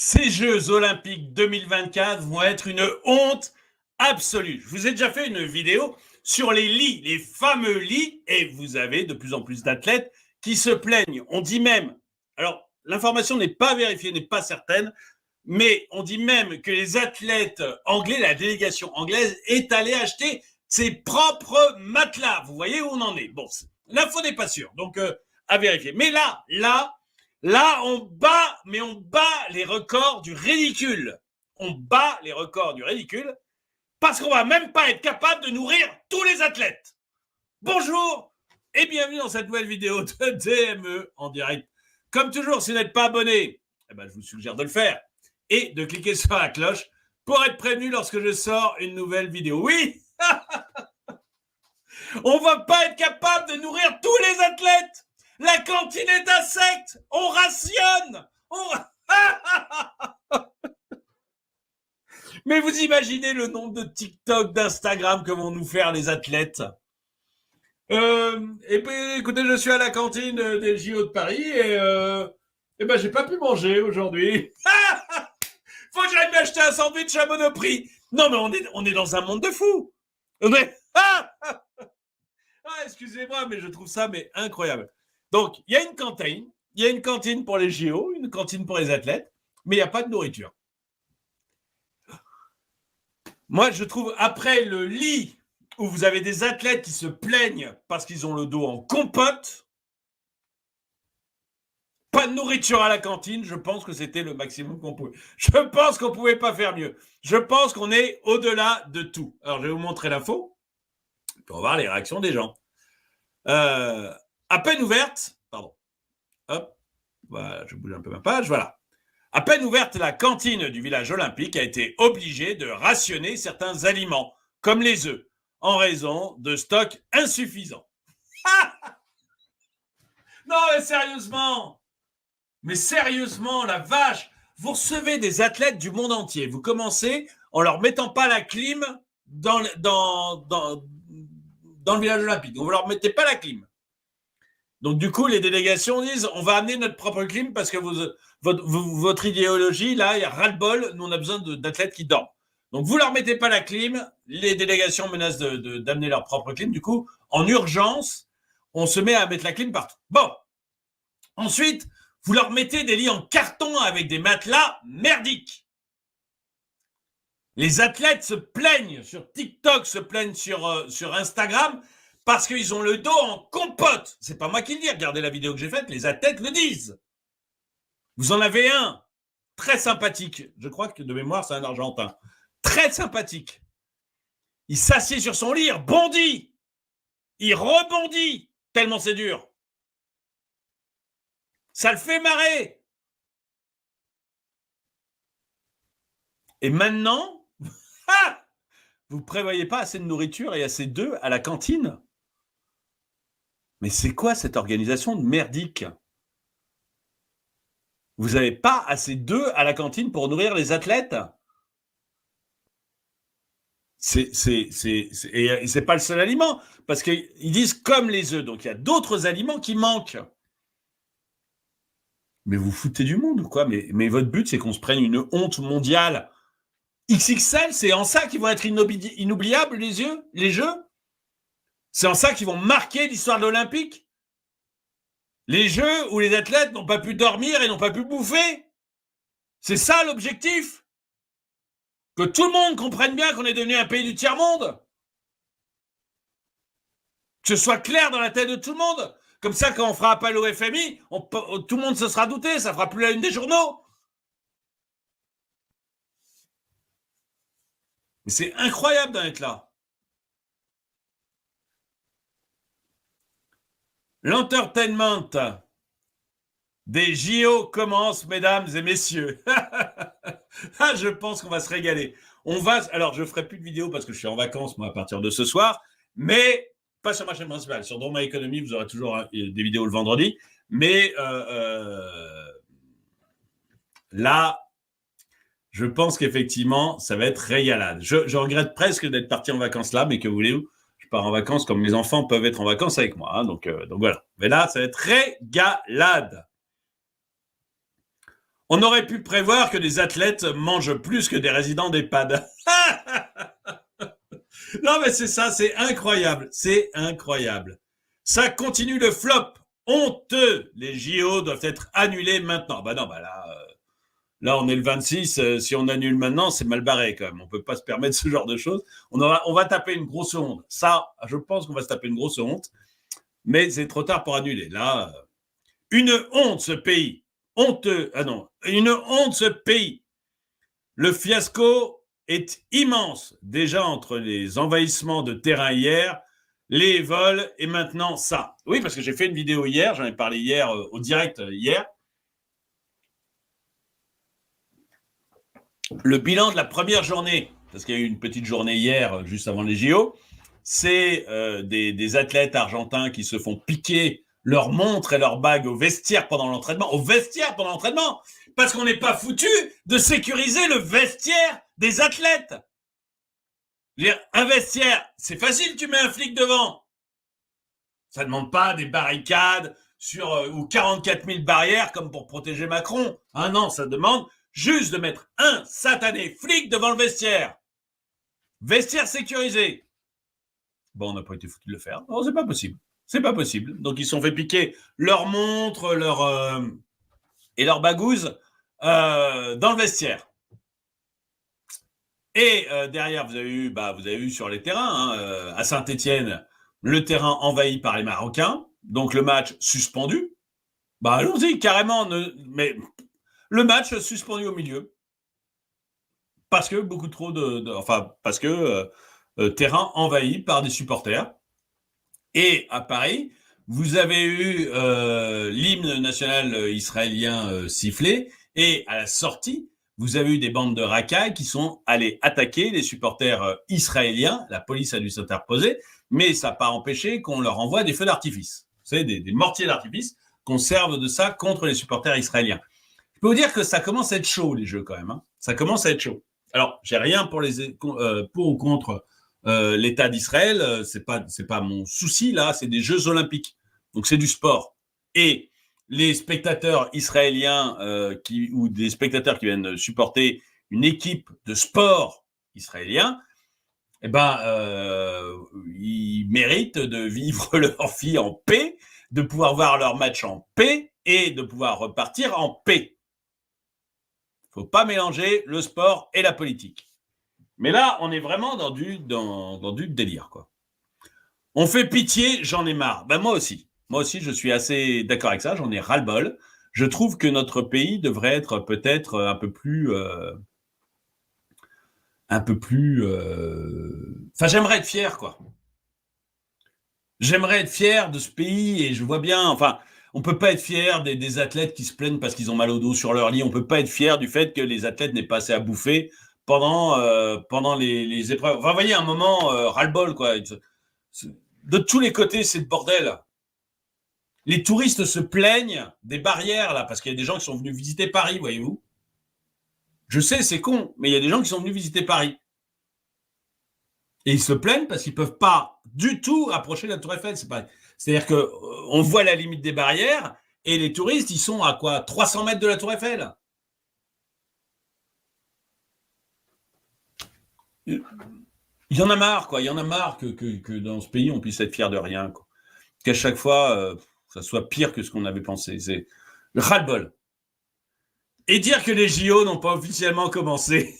Ces Jeux Olympiques 2024 vont être une honte absolue. Je vous ai déjà fait une vidéo sur les lits, les fameux lits, et vous avez de plus en plus d'athlètes qui se plaignent. On dit même, alors l'information n'est pas vérifiée, n'est pas certaine, mais on dit même que les athlètes anglais, la délégation anglaise, est allée acheter ses propres matelas. Vous voyez où on en est. Bon, l'info n'est pas sûre, donc à vérifier. Mais là, on bat les records du ridicule. On bat les records du ridicule parce qu'on va même pas être capable de nourrir tous les athlètes. Bonjour et bienvenue dans cette nouvelle vidéo de DME en direct. Comme toujours, si vous n'êtes pas abonné, je vous suggère de le faire et de cliquer sur la cloche pour être prévenu lorsque je sors une nouvelle vidéo. Oui, on va pas être capable de nourrir tous les athlètes. La cantine est à sec. On rationne. Mais vous imaginez le nombre de TikTok, d'Instagram que vont nous faire les athlètes. Et puis, écoutez, je suis à la cantine des JO de Paris et j'ai pas pu manger aujourd'hui. Faut que j'aille m'acheter un sandwich à Monoprix. Non, mais on est dans un monde de fous. Excusez-moi, mais je trouve ça incroyable. Donc, il y a une cantine pour les JO, une cantine pour les athlètes, mais il n'y a pas de nourriture. Moi, je trouve, après le lit où vous avez des athlètes qui se plaignent parce qu'ils ont le dos en compote, pas de nourriture à la cantine, je pense que c'était le maximum qu'on pouvait. Je pense qu'on ne pouvait pas faire mieux. Je pense qu'on est au-delà de tout. Alors, je vais vous montrer l'info pour voir les réactions des gens. À peine ouverte, pardon. Hop, voilà, je bouge un peu ma page, voilà. À peine ouverte, la cantine du village olympique a été obligée de rationner certains aliments, comme les œufs, en raison de stocks insuffisants. Non, mais sérieusement, la vache, vous recevez des athlètes du monde entier. Vous commencez en leur mettant pas la clim dans le village olympique. Donc, vous leur mettez pas la clim. Donc, du coup, les délégations disent on va amener notre propre clim parce que votre idéologie, là, il y a ras-le-bol. Nous, on a besoin d'athlètes qui dorment. Donc, vous leur mettez pas la clim. Les délégations menacent d'amener leur propre clim. Du coup, en urgence, on se met à mettre la clim partout. Bon. Ensuite, vous leur mettez des lits en carton avec des matelas merdiques. Les athlètes se plaignent sur TikTok, se plaignent sur Instagram parce qu'ils ont le dos en compote. C'est pas moi qui le dis, regardez la vidéo que j'ai faite, les athlètes le disent. Vous en avez un, très sympathique, je crois que de mémoire c'est un Argentin, très sympathique. Il s'assied sur son lit, il rebondit, il rebondit, tellement c'est dur. Ça le fait marrer. Et maintenant, vous ne prévoyez pas assez de nourriture et assez d'œufs à la cantine? Mais c'est quoi cette organisation de merdique? Vous n'avez pas assez d'œufs à la cantine pour nourrir les athlètes? Et c'est pas le seul aliment, parce qu'ils disent comme les œufs, donc il y a d'autres aliments qui manquent. Mais vous foutez du monde ou quoi? Mais votre but, c'est qu'on se prenne une honte mondiale. XXL, c'est en ça qu'ils vont être inoubliables, les Jeux? C'est en ça qu'ils vont marquer l'histoire de l'Olympique? Les Jeux où les athlètes n'ont pas pu dormir et n'ont pas pu bouffer? C'est ça l'objectif? Que tout le monde comprenne bien qu'on est devenu un pays du tiers-monde? Que ce soit clair dans la tête de tout le monde? Comme ça, quand on fera appel au FMI, tout le monde se sera douté, ça fera plus la une des journaux. Mais c'est incroyable d'en être là. L'entertainment des JO commence, mesdames et messieurs. Je pense qu'on va se régaler. Alors, je ferai plus de vidéos parce que je suis en vacances, moi, à partir de ce soir, mais pas sur ma chaîne principale. Sur Dans ma économie, vous aurez toujours des vidéos le vendredi. Mais là, je pense qu'effectivement, ça va être régalade. Je regrette presque d'être parti en vacances là, mais que voulez-vous? Je pars en vacances comme mes enfants peuvent être en vacances avec moi. Donc voilà. Mais là, ça va être régalade. On aurait pu prévoir que les athlètes mangent plus que des résidents d'EHPAD. Non, mais c'est ça, c'est incroyable. C'est incroyable. Ça continue le flop. Honteux. Les JO doivent être annulés maintenant. Bah non, bah là on est le 26. Si on annule maintenant, c'est mal barré quand même. On peut pas se permettre ce genre de choses. On va taper une grosse honte. Ça, je pense qu'on va se taper une grosse honte. Mais c'est trop tard pour annuler. Là, une honte, ce pays. Honteux. Ah non, une honte, ce pays. Le fiasco est immense. Déjà entre les envahissements de terrain hier, les vols et maintenant ça. Oui, parce que j'ai fait une vidéo hier, j'en ai parlé hier au direct hier. Le bilan de la première journée, parce qu'il y a eu une petite journée hier, juste avant les JO, c'est des athlètes argentins qui se font piquer leurs montres et leurs bagues au vestiaire pendant l'entraînement. Au vestiaire pendant l'entraînement, parce qu'on n'est pas foutu de sécuriser le vestiaire des athlètes. Un vestiaire, c'est facile, tu mets un flic devant. Ça ne demande pas des barricades ou 44 000 barrières comme pour protéger Macron. Ah non, ça demande juste de mettre un satané flic devant le vestiaire. Vestiaire sécurisé. Bon, on n'a pas été foutu de le faire. Non, c'est pas possible. C'est pas possible. Donc, ils se sont fait piquer leurs montres et leurs bagouses dans le vestiaire. Et derrière, vous avez eu sur les terrains, à Saint-Étienne, le terrain envahi par les Marocains. Donc, le match suspendu. Bah, allons-y, carrément. Mais le match suspendu au milieu. Parce que beaucoup trop parce que terrain envahi par des supporters. Et à Paris, vous avez eu l'hymne national israélien sifflé. Et à la sortie, vous avez eu des bandes de racailles qui sont allées attaquer les supporters israéliens. La police a dû s'interposer, mais ça n'a pas empêché qu'on leur envoie des feux d'artifice. Vous savez, des mortiers d'artifice, qu'on serve de ça contre les supporters israéliens. Je peux vous dire que ça commence à être chaud, les jeux, quand même. Hein. Ça commence à être chaud. Alors, j'ai rien pour ou contre l'État d'Israël. C'est pas mon souci, là. C'est des Jeux Olympiques. Donc, c'est du sport. Et les spectateurs israéliens ou des spectateurs qui viennent supporter une équipe de sport israélien, eh ben, ils méritent de vivre leur vie en paix, de pouvoir voir leur match en paix et de pouvoir repartir en paix. Il ne faut pas mélanger le sport et la politique. Mais là, on est vraiment dans du délire, quoi. On fait pitié, j'en ai marre. Ben moi aussi. Moi aussi, je suis assez d'accord avec ça. J'en ai ras-le-bol. Je trouve que notre pays devrait être peut-être un peu plus... Enfin, j'aimerais être fier, quoi. J'aimerais être fier de ce pays et je vois bien... Enfin, on ne peut pas être fier des athlètes qui se plaignent parce qu'ils ont mal au dos sur leur lit. On ne peut pas être fier du fait que les athlètes n'aient pas assez à bouffer pendant les épreuves. Enfin, vous voyez, un moment, ras-le-bol, quoi. De tous les côtés, c'est le bordel. Les touristes se plaignent des barrières, là, parce qu'il y a des gens qui sont venus visiter Paris, voyez-vous. Je sais, c'est con, mais il y a des gens qui sont venus visiter Paris. Et ils se plaignent parce qu'ils ne peuvent pas du tout approcher la Tour Eiffel. C'est-à-dire qu'on voit la limite des barrières et les touristes, ils sont à quoi 300 mètres de la Tour Eiffel. Il y en a marre, quoi. Il y en a marre que dans ce pays, on puisse être fier de rien, quoi. Qu'à chaque fois, ça soit pire que ce qu'on avait pensé. C'est le ras-le-bol. Et dire que les JO n'ont pas officiellement commencé.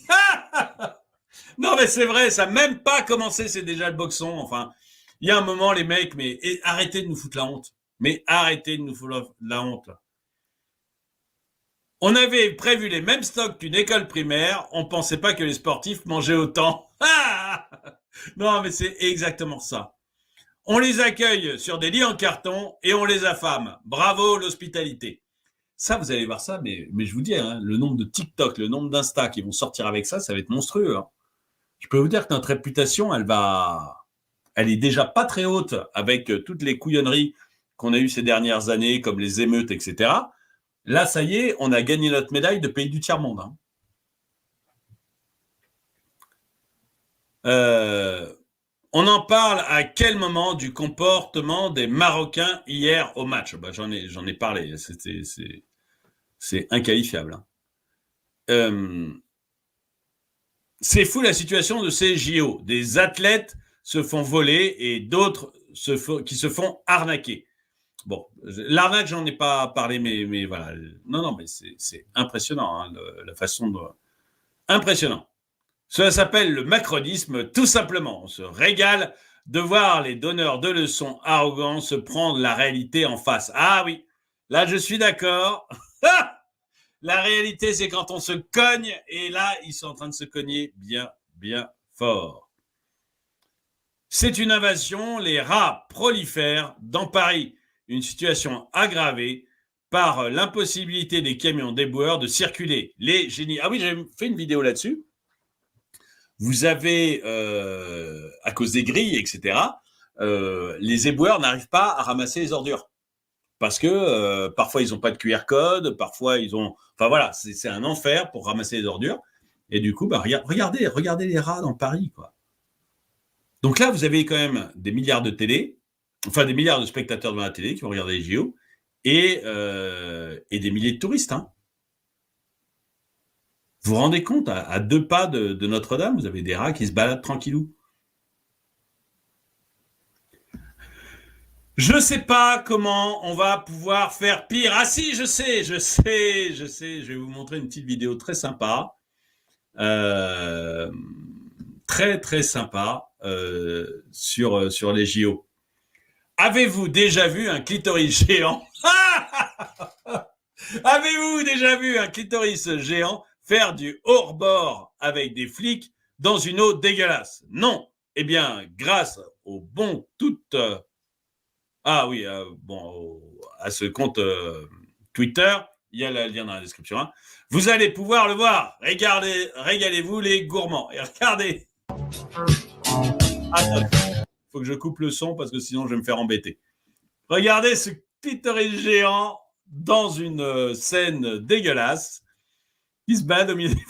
Non, mais c'est vrai, ça n'a même pas commencé, c'est déjà le boxon. Enfin, il y a un moment, les mecs, mais arrêtez de nous foutre la honte. Mais arrêtez de nous foutre la honte. On avait prévu les mêmes stocks qu'une école primaire. On ne pensait pas que les sportifs mangeaient autant. Non, mais c'est exactement ça. On les accueille sur des lits en carton et on les affame. Bravo l'hospitalité. Ça, vous allez voir ça, mais je vous dis, hein, le nombre de TikTok, le nombre d'Insta qui vont sortir avec ça, ça va être monstrueux. Hein. Je peux vous dire que notre réputation, elle est déjà pas très haute avec toutes les couillonneries qu'on a eues ces dernières années, comme les émeutes, etc. Là, ça y est, on a gagné notre médaille de pays du tiers-monde. Hein. On en parle à quel moment du comportement des Marocains hier au match ? J'en ai parlé, c'est inqualifiable. Hein. c'est fou la situation de ces JO. Des athlètes se font voler et d'autres qui se font arnaquer. Bon, l'arnaque, j'en ai pas parlé, mais voilà. Non, mais c'est impressionnant, hein, la façon de... Impressionnant. Cela s'appelle le macronisme, tout simplement. On se régale de voir les donneurs de leçons arrogants se prendre la réalité en face. Ah oui, là, je suis d'accord. La réalité, c'est quand on se cogne, et là, ils sont en train de se cogner bien, bien fort. C'est une invasion, les rats prolifèrent dans Paris. Une situation aggravée par l'impossibilité des camions déboueurs de circuler. Les génies. Ah oui, j'ai fait une vidéo là-dessus. Vous avez, à cause des grilles, etc., les éboueurs n'arrivent pas à ramasser les ordures. Parce que parfois, ils n'ont pas de QR code, parfois, ils ont... Enfin voilà, c'est un enfer pour ramasser les ordures. Et du coup, regardez les rats dans Paris, quoi. Donc là, vous avez quand même des milliards de télé, enfin des milliards de spectateurs devant la télé qui vont regarder les JO, et des milliers de touristes. Hein. Vous vous rendez compte, à 2 pas de Notre-Dame, vous avez des rats qui se baladent tranquillou. Je ne sais pas comment on va pouvoir faire pire. Ah si, je sais. Je vais vous montrer une petite vidéo très sympa. Très, très sympa sur les JO. Avez-vous déjà vu un clitoris géant? Avez-vous déjà vu un clitoris géant faire du hors-bord avec des flics dans une eau dégueulasse? Non. Eh bien, grâce au bon à ce compte Twitter, il y a le lien dans la description. Hein. Vous allez pouvoir le voir. Régalez-vous les gourmands. Et regardez. Attends, faut que je coupe le son parce que sinon je vais me faire embêter. Regardez ce clitoris géant dans une scène dégueulasse qui se balade au milieu des...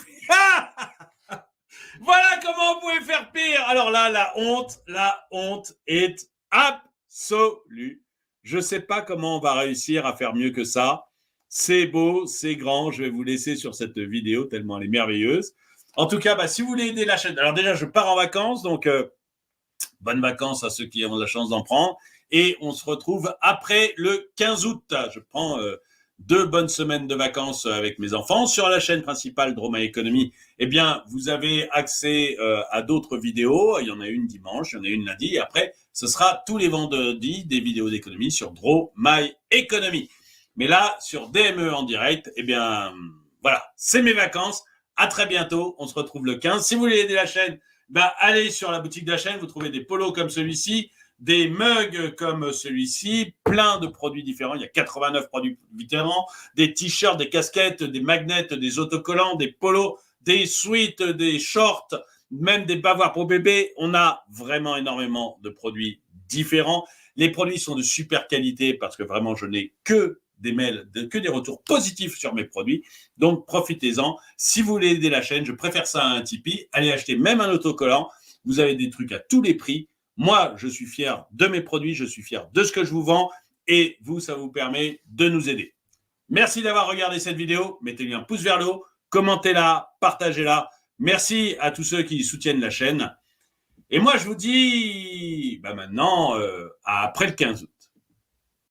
Voilà comment vous pouvez faire pire. Alors là, la honte est absolue. Je ne sais pas comment on va réussir à faire mieux que ça. C'est beau, c'est grand. Je vais vous laisser sur cette vidéo tellement elle est merveilleuse. En tout cas, si vous voulez aider la chaîne, alors déjà, je pars en vacances, donc bonnes vacances à ceux qui ont la chance d'en prendre. Et on se retrouve après le 15 août. Je prends 2 bonnes semaines de vacances avec mes enfants. Sur la chaîne principale Draw My Economy, eh bien, vous avez accès à d'autres vidéos. Il y en a une dimanche, il y en a une lundi. Et après, ce sera tous les vendredis des vidéos d'économie sur Draw My Economy. Mais là, sur DME en direct, eh bien, voilà, c'est mes vacances. À très bientôt. On se retrouve le 15. Si vous voulez aider la chaîne, allez sur la boutique de la chaîne. Vous trouvez des polos comme celui-ci, des mugs comme celui-ci, plein de produits différents. Il y a 89 produits différents, des t-shirts, des casquettes, des magnets, des autocollants, des polos, des sweats, des shorts, même des bavoirs pour bébé. On a vraiment énormément de produits différents. Les produits sont de super qualité parce que vraiment, je n'ai que des mails, que des retours positifs sur mes produits. Donc, profitez-en. Si vous voulez aider la chaîne, je préfère ça à un Tipeee. Allez acheter même un autocollant. Vous avez des trucs à tous les prix. Moi, je suis fier de mes produits, je suis fier de ce que je vous vends et vous, ça vous permet de nous aider. Merci d'avoir regardé cette vidéo. Mettez-lui un pouce vers le haut, commentez-la, partagez-la. Merci à tous ceux qui soutiennent la chaîne. Et moi, je vous dis maintenant, après le 15 août.